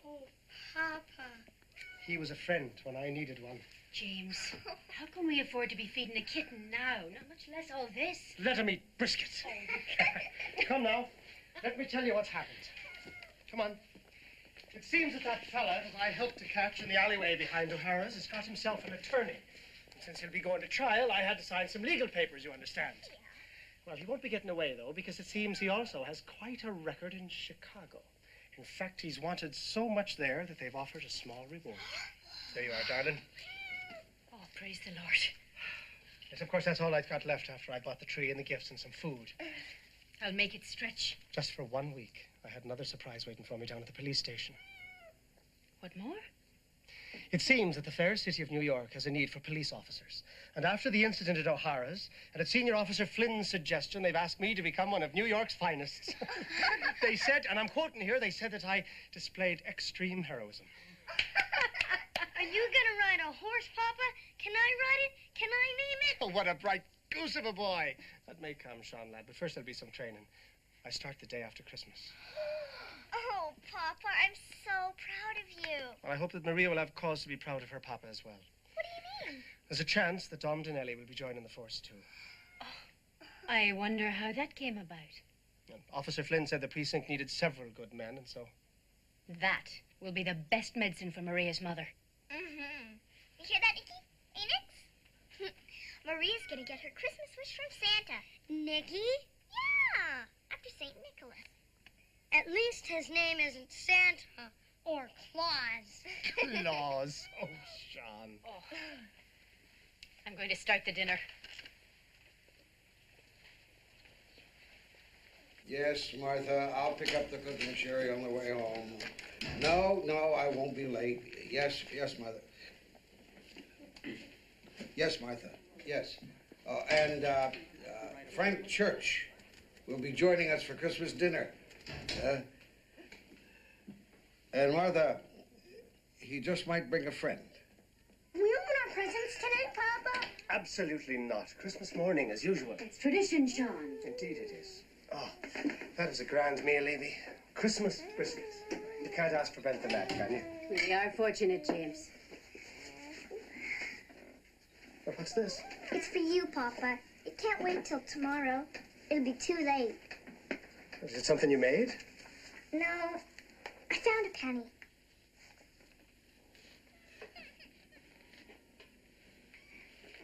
Oh, Papa. He was a friend when I needed one. James, how can we afford to be feeding a kitten now? Not much less all this. Let him eat briskets. Come now, let me tell you what's happened. Come on. It seems that fella that I helped to catch in the alleyway behind O'Hara's has got himself an attorney. And since he'll be going to trial, I had to sign some legal papers, you understand. Well, he won't be getting away, though, because it seems he also has quite a record in Chicago. In fact, he's wanted so much there that they've offered a small reward. There you are, darling. Oh, praise the Lord. Yes, of course, that's all I've got left after I bought the tree and the gifts and some food. I'll make it stretch. Just for 1 week. I had another surprise waiting for me down at the police station. What more? It seems that the fair city of New York has a need for police officers. And after the incident at O'Hara's, and at Senior Officer Flynn's suggestion, they've asked me to become one of New York's finest. They said, and I'm quoting here, they said that I displayed extreme heroism. Are you gonna ride a horse, Papa? Can I ride it? Can I name it? Oh, what a bright goose of a boy. That may come, Sean, lad, but first there'll be some training. I start the day after Christmas. Oh, Papa, I'm so proud of you. Well, I hope that Maria will have cause to be proud of her papa as well. What do you mean? There's a chance that Dom and Ellie will be joining the force, too. I wonder how that came about. And Officer Flynn said the precinct needed several good men, and so... That will be the best medicine for Maria's mother. Mm-hmm. You hear that, Nikki? Hey, Nix? Maria's gonna get her Christmas wish from Santa. Nikki? Yeah, after St. Nicholas. At least his name isn't Santa or Claus. Claus. Oh, Sean. Oh. I'm going to start the dinner. Yes, Martha, I'll pick up the cooking sherry on the way home. No, I won't be late. Yes, Mother. Yes, Martha, yes. And Frank Church will be joining us for Christmas dinner. And Martha, he just might bring a friend. We open our presents tonight, Papa? Absolutely not. Christmas morning, as usual. It's tradition, Sean. Indeed it is. Oh, that is a grand meal, Evie. Christmas biscuits. You can't ask for better than that, can you? We are fortunate, James. Well, what's this? It's for you, Papa. It can't wait till tomorrow. It'll be too late. Is it something you made? No, I found a penny.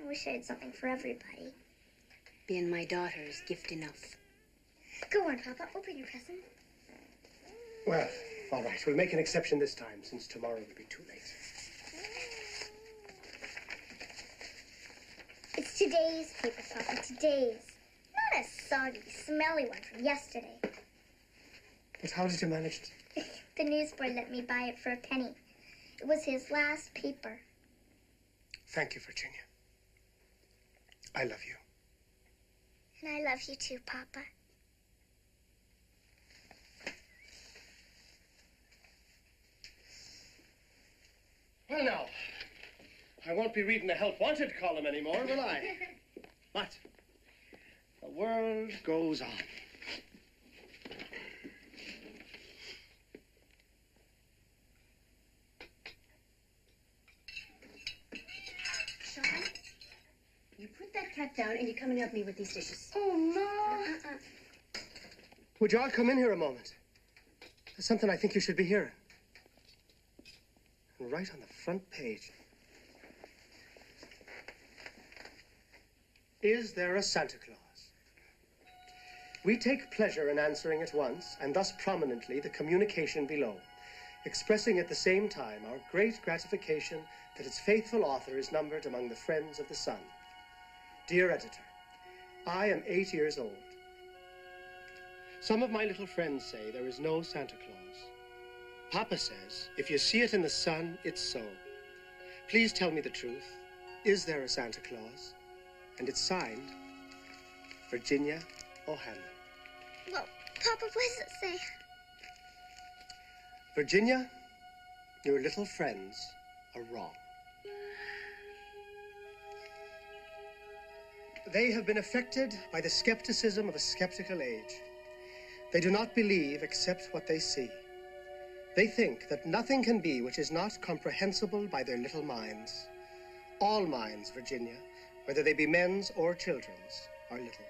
I wish I had something for everybody. Being my daughter is gift enough. Go on, Papa. Open your present. Well, all right. We'll make an exception this time, since tomorrow will be too late. It's today's paper, Papa. Today's. Not a soggy, smelly one from yesterday. But how did you manage to... The newsboy let me buy it for a penny. It was his last paper. Thank you, Virginia. I love you. And I love you too, Papa. Well, now, I won't be reading the Help Wanted column anymore, will I? But the world goes on. Sean, you put that cat down and you come and help me with these dishes. Oh, no. Would you all come in here a moment? There's something I think you should be hearing. And right on the front page. Is there a Santa Claus? We take pleasure in answering at once, and thus prominently, the communication below, expressing at the same time our great gratification that its faithful author is numbered among the friends of the Sun. Dear editor, I am 8 years old. Some of my little friends say there is no Santa Claus. Papa says, if you see it in the sun, it's so. Please tell me the truth. Is there a Santa Claus? And it's signed, Virginia O'Hanlon. Well, Papa, what does it say? Virginia, your little friends are wrong. They have been affected by the skepticism of a skeptical age. They do not believe except what they see. They think that nothing can be which is not comprehensible by their little minds. All minds, Virginia, whether they be men's or children's, are little.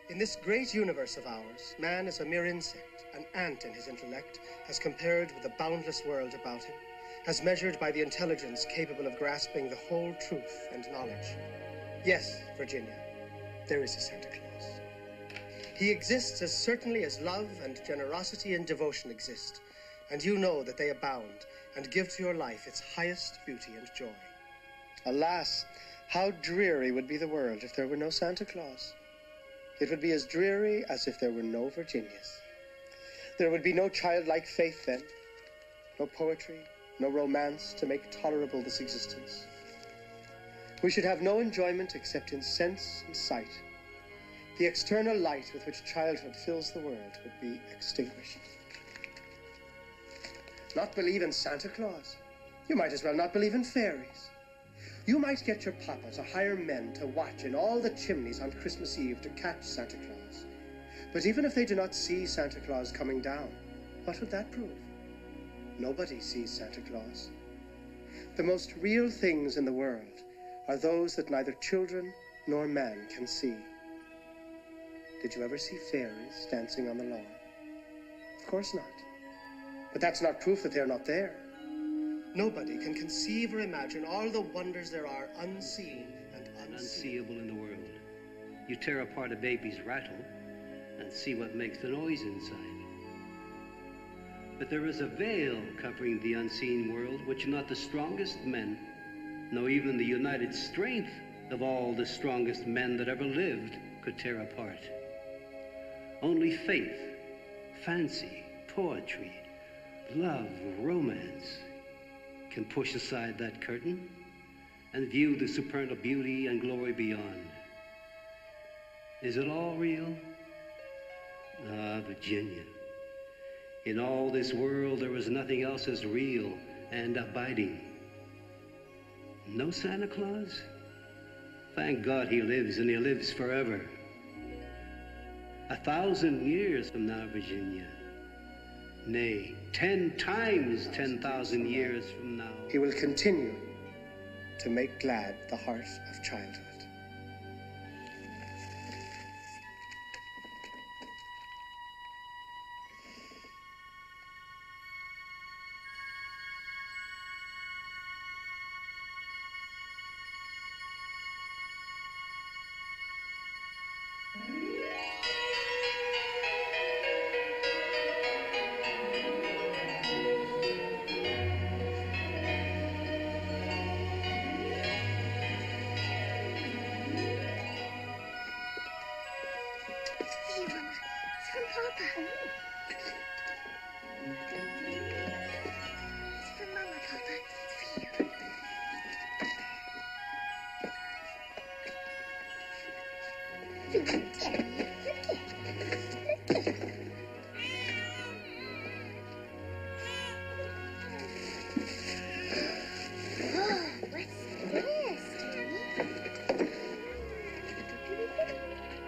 In this great universe of ours, man is a mere insect, an ant in his intellect, as compared with the boundless world about him, as measured by the intelligence capable of grasping the whole truth and knowledge. Yes, Virginia, there is a Santa Claus. He exists as certainly as love and generosity and devotion exist, and you know that they abound and give to your life its highest beauty and joy. Alas, how dreary would be the world if there were no Santa Claus. It would be as dreary as if there were no Virginias. There would be no childlike faith then, no poetry, no romance to make tolerable this existence. We should have no enjoyment except in sense and sight. The external light with which childhood fills the world would be extinguished. Not believe in Santa Claus? You might as well not believe in fairies. You might get your papa to hire men to watch in all the chimneys on Christmas Eve to catch Santa Claus. But even if they do not see Santa Claus coming down, what would that prove? Nobody sees Santa Claus. The most real things in the world are those that neither children nor man can see. Did you ever see fairies dancing on the lawn? Of course not. But that's not proof that they're not there. Nobody can conceive or imagine all the wonders there are unseen and unseeable in the world. You tear apart a baby's rattle and see what makes the noise inside. But there is a veil covering the unseen world which not the strongest men, no even the united strength of all the strongest men that ever lived, could tear apart. Only faith, fancy, poetry, love, romance can push aside that curtain and view the supernal beauty and glory beyond. Is it all real? Ah, Virginia. In all this world, there is nothing else as real and abiding. No Santa Claus? Thank God he lives, and he lives forever. 1,000 years from now, Virginia. Nay, 10 times 10,000 years from now. He will continue to make glad the heart of childhood.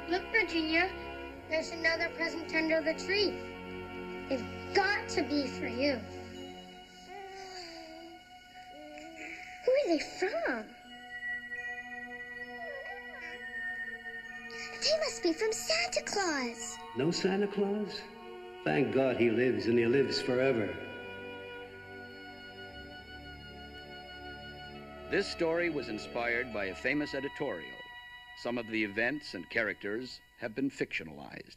Look, Virginia, there's another present under the tree. They've got to be for you. Who are they from? They must be from Santa Claus. No Santa Claus? Thank God he lives, and he lives forever. This story was inspired by a famous editorial. Some of the events and characters have been fictionalized.